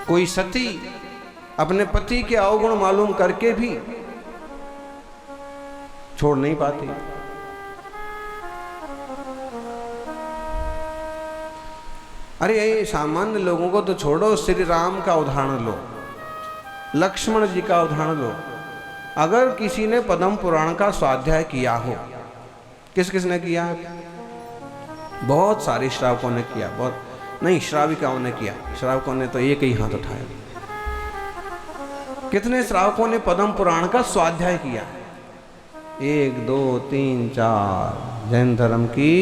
कोई सती अपने पति के अवगुण मालूम करके भी छोड़ नहीं पाती। अरे ये सामान्य लोगों को तो छोड़ो, श्री राम का उदाहरण लो, लक्ष्मण जी का उदाहरण लो। अगर किसी ने पद्म पुराण का स्वाध्याय किया हो, किस किस ने किया? बहुत सारे श्रावकों ने किया, बहुत नहीं, श्राविकाओं ने किया। श्रावकों ने तो एक ही हाथ उठाया। कितने श्रावकों ने पद्म पुराण का स्वाध्याय किया? 1 2 3 4। जैन धर्म की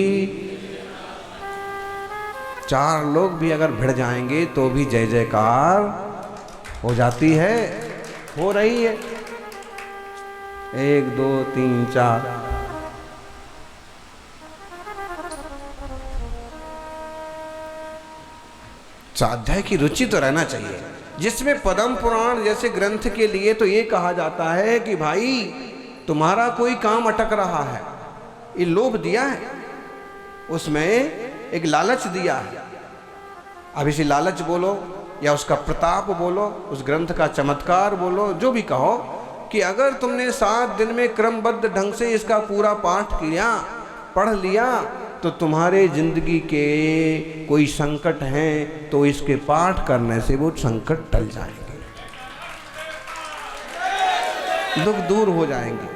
4 लोग भी अगर भिड़ जाएंगे तो भी जय जयकार हो जाती है, हो रही है। 1 2 3 4। स्वाध्याय की रुचि तो रहना चाहिए, जिसमें पद्म पुराण जैसे ग्रंथ के लिए तो ये कहा जाता है कि भाई तुम्हारा कोई काम अटक रहा है, ये लोभ दिया है, उसमें एक लालच दिया है। अब इसे लालच बोलो या उसका प्रताप बोलो, उस ग्रंथ का चमत्कार बोलो, जो भी कहो, कि अगर तुमने 7 दिन में क्रमबद्ध ढंग से इसका पूरा पाठ किया, पढ़ लिया, तो तुम्हारे जिंदगी के कोई संकट हैं तो इसके पाठ करने से वो संकट टल जाएंगे, दुख दूर हो जाएंगे।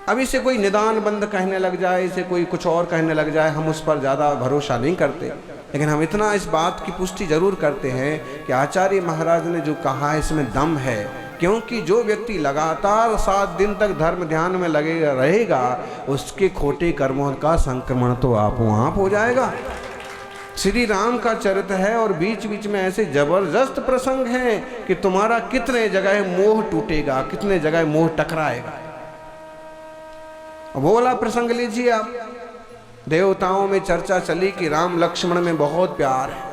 अब इसे कोई निदान बंद कहने लग जाए, इसे कोई कुछ और कहने लग जाए, हम उस पर ज़्यादा भरोसा नहीं करते, लेकिन हम इतना इस बात की पुष्टि जरूर करते हैं कि आचार्य महाराज ने जो कहा है इसमें दम है। क्योंकि जो व्यक्ति लगातार 7 दिन तक धर्म ध्यान में लगेगा रहेगा, उसके खोटे कर्मों का संक्रमण तो आप हो जाएगा। श्री राम का चरित्र है और बीच बीच में ऐसे जबरदस्त प्रसंग हैं कि तुम्हारा कितने जगह मोह टूटेगा, कितने जगह मोह टकराएगा। वो वाला प्रसंग लीजिए आप। देवताओं में चर्चा चली कि राम लक्ष्मण में बहुत प्यार है।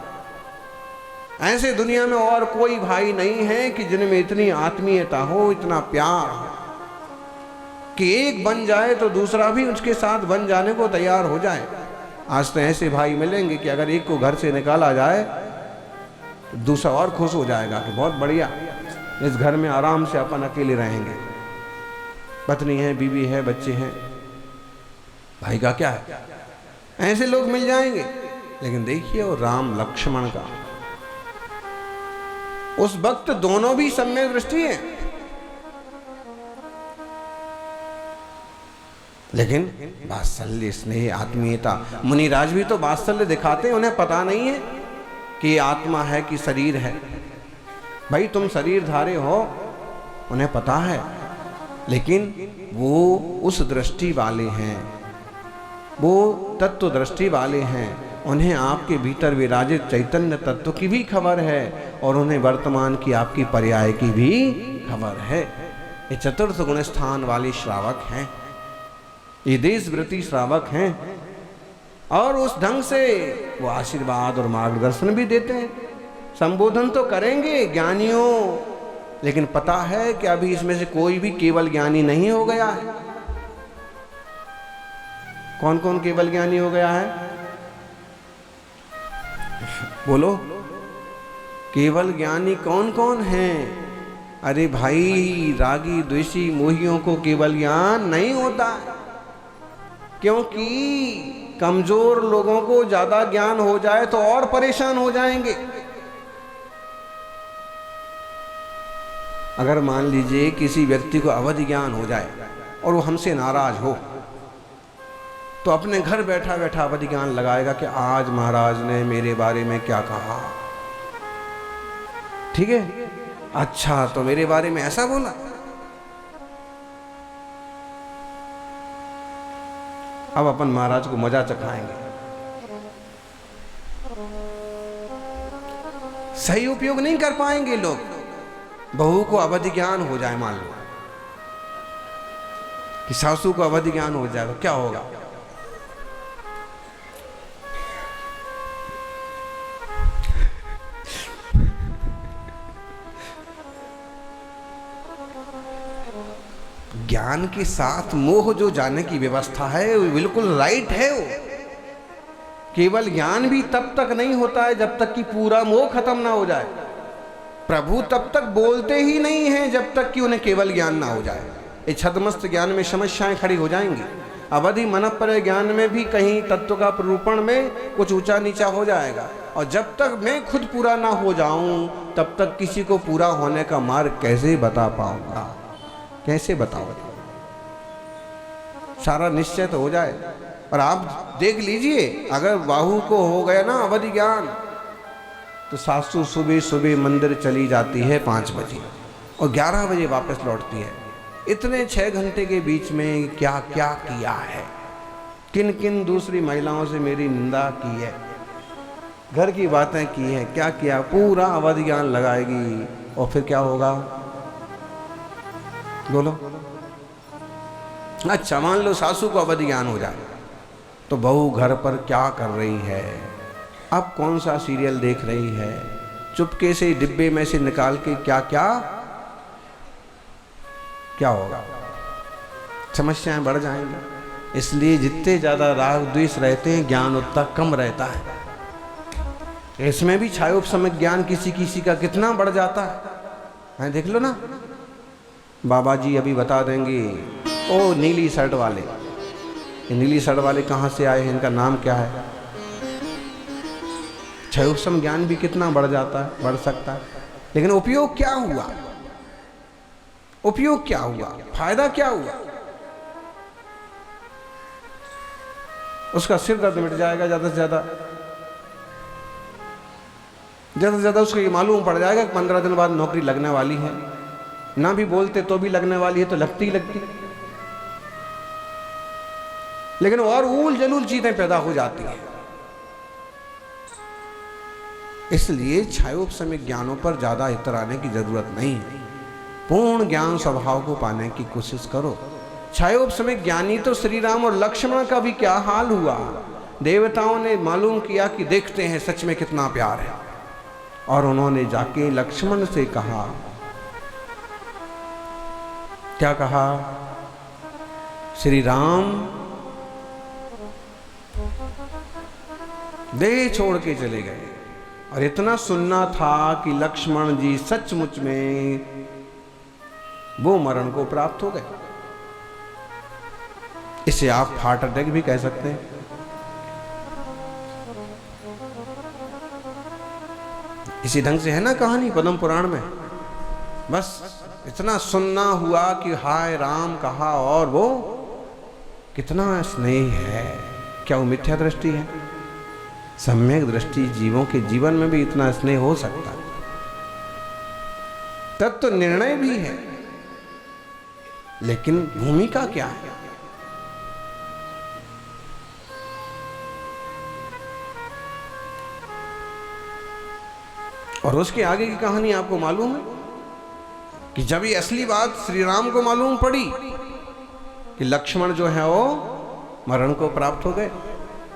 ऐसे दुनिया में और कोई भाई नहीं है कि जिनमें इतनी आत्मीयता हो, इतना प्यार हो, कि एक बन जाए तो दूसरा भी उसके साथ बन जाने को तैयार हो जाए। आज तो ऐसे भाई मिलेंगे कि अगर एक को घर से निकाला जाए तो दूसरा और खुश हो जाएगा कि बहुत बढ़िया, इस घर में आराम से अपन अकेले रहेंगे, पत्नी है, बीवी है, बच्चे हैं, भाई का क्या है। ऐसे लोग मिल जाएंगे। लेकिन देखिए वो राम लक्ष्मण का, उस वक्त दोनों भी सम्यक दृष्टि है, लेकिन वात्सल्य, स्नेह, आत्मीयता। मुनिराज भी तो वात्सल्य दिखाते हैं, उन्हें पता नहीं है कि ये आत्मा है कि शरीर है। भाई तुम शरीरधारी हो, उन्हें पता है, लेकिन वो उस दृष्टि वाले हैं, वो तत्व दृष्टि वाले हैं। उन्हें आपके भीतर विराजित चैतन्य तत्व की भी खबर है और उन्हें वर्तमान की आपकी पर्याय की भी खबर है। ये चतुर्थ गुण स्थान वाले श्रावक हैं, ये देशव्रती श्रावक हैं, और उस ढंग से वो आशीर्वाद और मार्गदर्शन भी देते हैं। संबोधन तो करेंगे ज्ञानियों, लेकिन पता है कि अभी इसमें से कोई भी केवल ज्ञानी नहीं हो गया है। कौन कौन केवल ज्ञानी हो गया है? बोलो, केवल ज्ञानी कौन कौन हैं? अरे भाई, रागी द्वेषी मोहियों को केवल ज्ञान नहीं होता, क्योंकि कमजोर लोगों को ज्यादा ज्ञान हो जाए तो और परेशान हो जाएंगे। अगर मान लीजिए किसी व्यक्ति को अवधि ज्ञान हो जाए और वो हमसे नाराज हो, तो अपने घर बैठा बैठा अवधि ज्ञान लगाएगा कि आज महाराज ने मेरे बारे में क्या कहा। ठीक है, अच्छा तो मेरे बारे में ऐसा बोला। अब अपन महाराज को मजा चखाएंगे। सही उपयोग नहीं कर पाएंगे लोग। बहू को अवधि ज्ञान हो जाए, मान लो कि सासू को अवधि ज्ञान हो जाए, तो क्या होगा? ज्ञान के साथ मोह जो जाने की व्यवस्था है वो बिल्कुल राइट है। वो केवल ज्ञान भी तब तक नहीं होता है जब तक कि पूरा मोह खत्म ना हो जाए। प्रभु तब तक बोलते ही नहीं हैं जब तक कि उन्हें केवल ज्ञान ना हो जाए। इस छद्मस्त ज्ञान में समस्याएं खड़ी हो जाएंगी। अवधि मनपर ज्ञान में भी कहीं तत्व का प्ररूपण में कुछ ऊंचा नीचा हो जाएगा। और जब तक मैं खुद पूरा ना हो जाऊं तब तक किसी को पूरा होने का मार्ग कैसे बता पाऊंगा, कैसे बताऊं? सारा निश्चय तो हो जाए। और आप देख लीजिए, अगर बाहु को हो गया ना अवधि ज्ञान, तो सासू सुबह सुबह मंदिर चली जाती है 5 बजे और 11 बजे वापस लौटती है। इतने 6 घंटे के बीच में क्या क्या किया है, किन किन दूसरी महिलाओं से मेरी निंदा की है, घर की बातें की है, क्या किया, पूरा अवधि ज्ञान लगाएगी। और फिर क्या होगा बोलो? अच्छा, मान लो सासू को अवधि ज्ञान हो जाए तो बहू घर पर क्या कर रही है, अब कौन सा सीरियल देख रही है, चुपके से डिब्बे में से निकाल के क्या क्या क्या होगा? समस्याएं बढ़ जाएंगी। इसलिए जितने ज़्यादा राग द्वेष रहते हैं ज्ञान उतना कम रहता है। इसमें भी छायोपशमिक ज्ञान किसी किसी का कितना बढ़ जाता है, देख लो ना। बाबा जी अभी बता देंगे। ओ नीली शर्ट वाले, ये नीली शर्ट वाले कहाँ से आए हैं, इनका नाम क्या है? छायोपशम ज्ञान भी कितना बढ़ जाता है, बढ़ सकता है। लेकिन उपयोग क्या हुआ? उपयोग क्या हुआ? फायदा क्या हुआ? उसका सिर दर्द मिट जाएगा ज्यादा से ज्यादा उसको ये मालूम पड़ जाएगा कि 15 दिन बाद नौकरी लगने वाली है। ना भी बोलते तो भी लगने वाली है, तो लगती ही लगती। लेकिन और ऊल जलूल चीजें पैदा हो जाती हैं। इसलिए छायोपशमिक ज्ञानों पर ज्यादा इतराने की जरूरत नहीं है। पूर्ण ज्ञान स्वभाव को पाने की कोशिश करो। छायोपशमिक ज्ञानी तो श्री राम और लक्ष्मण का भी क्या हाल हुआ। देवताओं ने मालूम किया कि देखते हैं सच में कितना प्यार है, और उन्होंने जाके लक्ष्मण से कहा, क्या कहा? श्री राम देह छोड़ के चले गए। और इतना सुनना था कि लक्ष्मण जी सचमुच में वो मरण को प्राप्त हो गए। इसे आप हार्ट अटैक भी कह सकते हैं। इसी ढंग से है ना कहानी पद्म पुराण में। बस इतना सुनना हुआ कि हाय राम कहा, और वो कितना स्नेह है। क्या वो मिथ्या दृष्टि है? सम्यक दृष्टि जीवों के जीवन में भी इतना स्नेह हो सकता है। तत्व निर्णय भी है, लेकिन भूमिका क्या है? और उसके आगे की कहानी आपको मालूम है कि जब ये असली बात श्री राम को मालूम पड़ी कि लक्ष्मण जो है वो मरण को प्राप्त हो गए,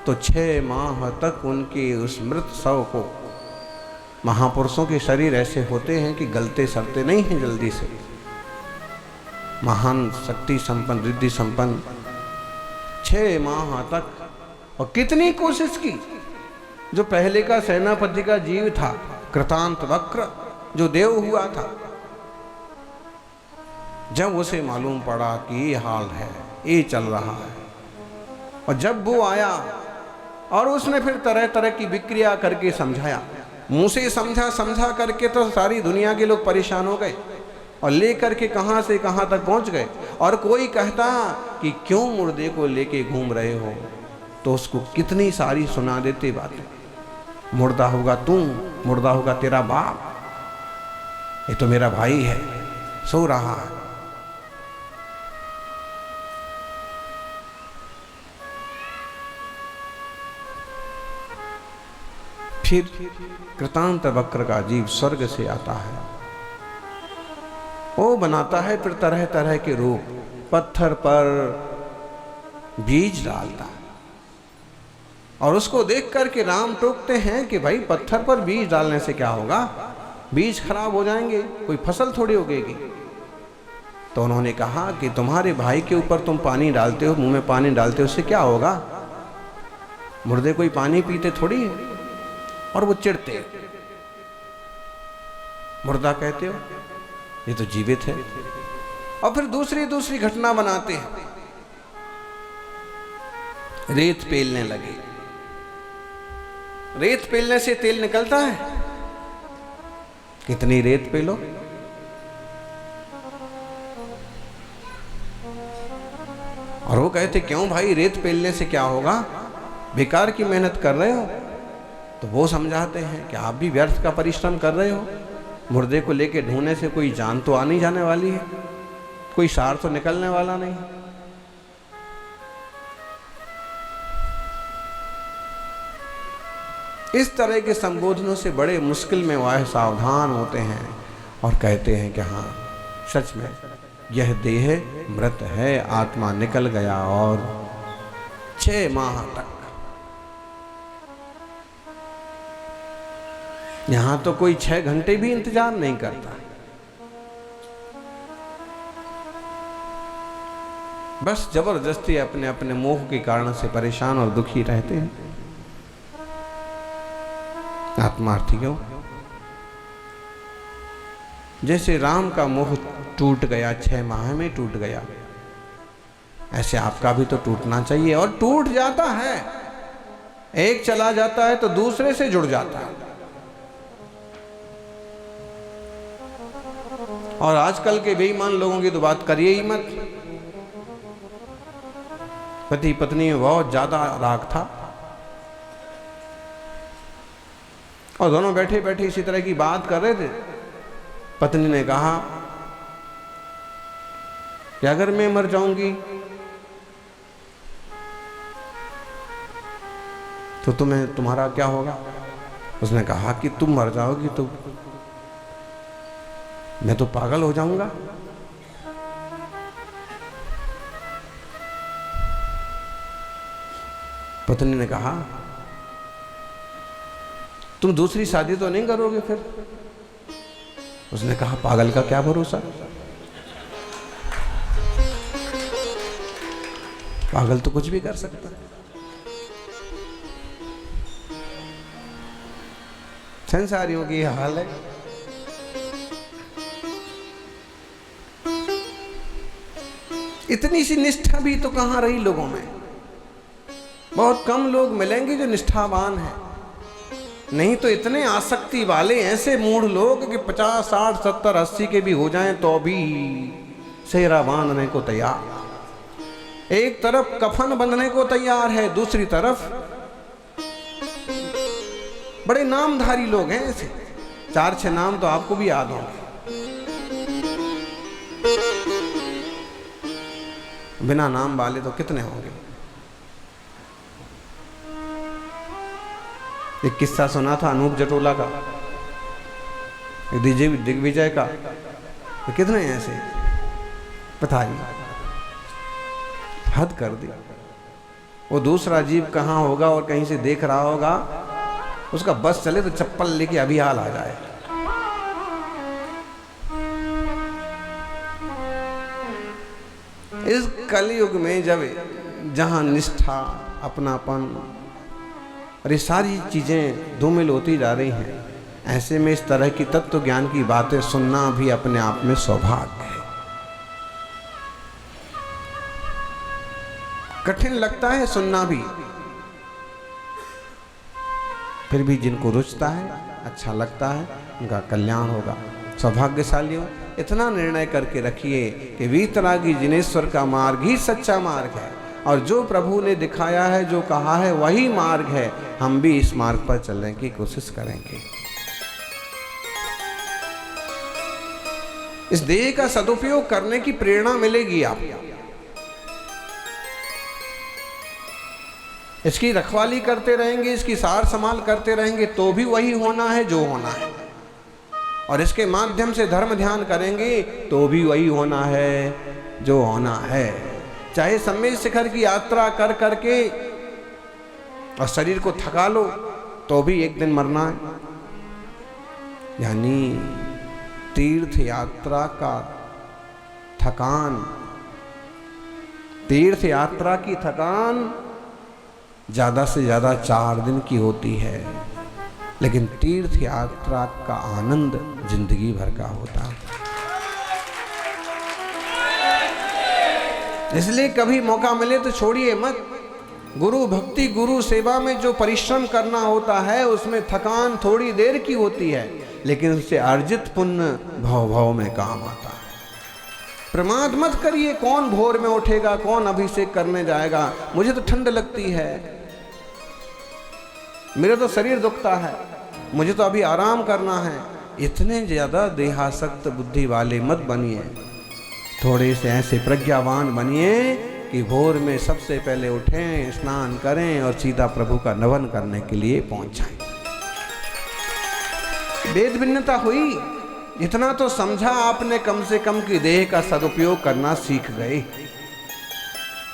तो 6 माह तक उनके उस मृत शव को, महापुरुषों के शरीर ऐसे होते हैं कि गलते सड़ते नहीं हैं जल्दी से, महान शक्ति संपन्न रिद्धि संपन्न, 6 माह तक। और कितनी कोशिश की। जो पहले का सेनापति का जीव था, कृतांत वक्र जो देव हुआ था, जब उसे मालूम पड़ा कि ये हाल है, ये चल रहा है, और जब वो आया और उसने फिर तरह तरह की विक्रिया करके समझाया, मुंह से समझा करके तो सारी दुनिया के लोग परेशान हो गए, और लेकर के कहां से कहां तक पहुंच गए। और कोई कहता कि क्यों मुर्दे को लेके घूम रहे हो, तो उसको कितनी सारी सुना देते बातें। मुर्दा होगा तू, मुर्दा होगा तेरा बाप, ये तो मेरा भाई है, सो रहा है। फिर कृतांत वक्र का जीव स्वर्ग से आता है, वो बनाता है फिर तरह तरह के रूप, पत्थर पर बीज डालता है, और उसको देख करके राम टोकते हैं कि भाई पत्थर पर बीज डालने से क्या होगा, बीज खराब हो जाएंगे, कोई फसल थोड़ी उगेगी। तो उन्होंने कहा कि तुम्हारे भाई के ऊपर तुम पानी डालते हो, मुंह में पानी डालते हो, उससे क्या होगा? मुर्दे कोई पानी पीते थोड़ी है, और वो चिढ़ते, मुर्दा कहते हो, ये तो जीवित है। और फिर दूसरी घटना बनाते हैं। रेत पेलने लगे। रेत पेलने से तेल निकलता है? कितनी रेत पेलो, और वो कहते क्यों भाई, रेत पेलने से क्या होगा, बेकार की मेहनत कर रहे हो। तो वो समझाते हैं कि आप भी व्यर्थ का परिश्रम कर रहे हो। मुर्दे को लेके ढूंढने से कोई जान तो आनी जाने वाली है, कोई सार तो निकलने वाला नहीं। इस तरह के संबोधनों से बड़े मुश्किल में वह सावधान होते हैं और कहते हैं कि हाँ, सच में यह देह मृत है, आत्मा निकल गया। और 6 माह तक यहां तो कोई 6 घंटे भी इंतजार नहीं करता, बस जबरदस्ती अपने अपने मोह के कारण से परेशान और दुखी रहते हैं। आत्मार्थियों, जैसे राम का मोह टूट गया, 6 माह में टूट गया, ऐसे आपका भी तो टूटना चाहिए, और टूट जाता है। एक चला जाता है तो दूसरे से जुड़ जाता है। और आजकल के बेईमान लोगों की तो बात करिए ही मत। पति पत्नी में बहुत ज्यादा राग था, और दोनों बैठे बैठे इसी तरह की बात कर रहे थे। पत्नी ने कहा कि अगर मैं मर जाऊंगी तो तुम्हारा क्या होगा। उसने कहा कि तुम मर जाओगी तो मैं तो पागल हो जाऊंगा। पत्नी ने कहा तुम दूसरी शादी तो नहीं करोगे फिर। उसने कहा पागल का क्या भरोसा, पागल तो कुछ भी कर सकता है। संसारियों की यह हाल है। इतनी सी निष्ठा भी तो कहां रही लोगों में। बहुत कम लोग मिलेंगे जो निष्ठावान हैं, नहीं तो इतने आसक्ति वाले ऐसे मूढ़ लोग कि 50, 60, 70, 80 के भी हो जाएं तो भी सेहरा बांधने को तैयार। एक तरफ कफन बंधने को तैयार है, दूसरी तरफ बड़े नामधारी लोग हैं ऐसे। 4-6 नाम तो आपको भी याद होंगे। बिना नाम वाले तो कितने होंगे। एक किस्सा सुना था अनूप जटोला का, दिग्विजय का, तो कितने ऐसे बताइए, हद कर दी। वो दूसरा जीव कहाँ होगा और कहीं से देख रहा होगा, उसका बस चले तो चप्पल लेके अभी हाल आ जाए। इस कलयुग में जहां निष्ठा, अपनापन और ये सारी चीजें धूमिल होती जा रही हैं, ऐसे में इस तरह की तत्व ज्ञान की बातें सुनना भी अपने आप में सौभाग्य है। कठिन लगता है सुनना भी, फिर भी जिनको रुचता है, अच्छा लगता है, उनका कल्याण होगा। सौभाग्यशालियों, इतना निर्णय करके रखिए कि वीतरागी जिनेश्वर का मार्ग ही सच्चा मार्ग है, और जो प्रभु ने दिखाया है, जो कहा है, वही मार्ग है। हम भी इस मार्ग पर चलने की कोशिश करेंगे। इस देह का सदुपयोग करने की प्रेरणा मिलेगी आपको। इसकी रखवाली करते रहेंगे, इसकी सार संभाल करते रहेंगे, तो भी वही होना है जो होना है। और इसके माध्यम से धर्म ध्यान करेंगे तो भी वही होना है जो होना है। चाहे सम्मेद शिखर की यात्रा कर करके और शरीर को थका लो, तो भी एक दिन मरना है। यानी तीर्थ यात्रा का थकान, तीर्थ यात्रा की थकान ज़्यादा से ज़्यादा 4 दिन की होती है, लेकिन तीर्थ यात्रा का आनंद जिंदगी भर का होता है। इसलिए कभी मौका मिले तो छोड़िए मत। गुरु भक्ति, गुरु सेवा में जो परिश्रम करना होता है उसमें थकान थोड़ी देर की होती है, लेकिन उससे अर्जित पुण्य भव भव में काम आता है। प्रमाद मत करिए, कौन भोर में उठेगा, कौन अभिषेक करने जाएगा, मुझे तो ठंड लगती है, मेरा तो शरीर दुखता है, मुझे तो अभी आराम करना है। इतने ज़्यादा देहासक्त बुद्धि वाले मत बनिए, थोड़े से ऐसे प्रज्ञावान बनिए कि भोर में सबसे पहले उठें, स्नान करें और सीधा प्रभु का नमन करने के लिए पहुंच जाएं। वेद भिन्नता हुई, इतना तो समझा आपने कम से कम कि देह का सदुपयोग करना सीख गए।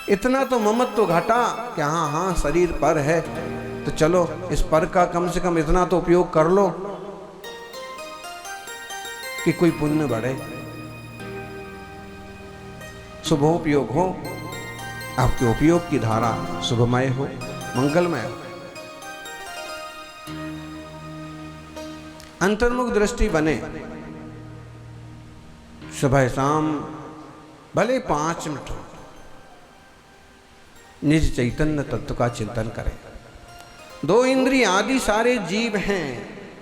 इतना तो ममत्व घटा कि हाँ हाँ शरीर पर है, तो चलो इस पर का कम से कम इतना तो उपयोग कर लो कि कोई पुण्य बढ़े, शुभोपयोग हो, आपके उपयोग की धारा शुभमय हो, मंगलमय हो। अंतर्मुख दृष्टि बने, सुबह शाम भले 5 मिनट हो, निज चैतन्य तत्व का चिंतन करें। 2 इंद्रिय आदि सारे जीव हैं,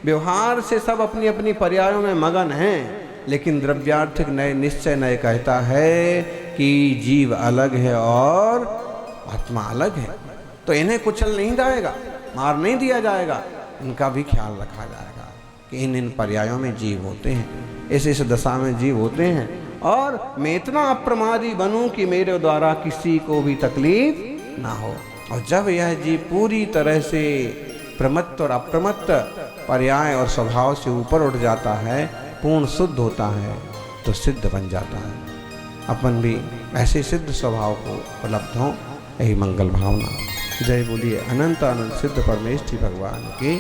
व्यवहार से सब अपनी अपनी पर्यायों में मगन हैं, लेकिन द्रव्यार्थिक नए निश्चय नए कहता है कि जीव अलग है और आत्मा अलग है। तो इन्हें कुचल नहीं जाएगा, मार नहीं दिया जाएगा, इनका भी ख्याल रखा जाएगा कि इन पर्यायों में जीव होते हैं, इस दशा में जीव होते हैं, और मैं इतना अप्रमादी बनूं कि मेरे द्वारा किसी को भी तकलीफ ना हो। और जब यह जीव पूरी तरह से प्रमत्त और अप्रमत्त पर्याय और स्वभाव से ऊपर उठ जाता है, पूर्ण शुद्ध होता है, तो सिद्ध बन जाता है। अपन भी ऐसे सिद्ध स्वभाव को उपलब्ध हों, यही मंगल भावना। जय बोलिए अनंत आनंद सिद्ध परमेष्ठी भगवान की।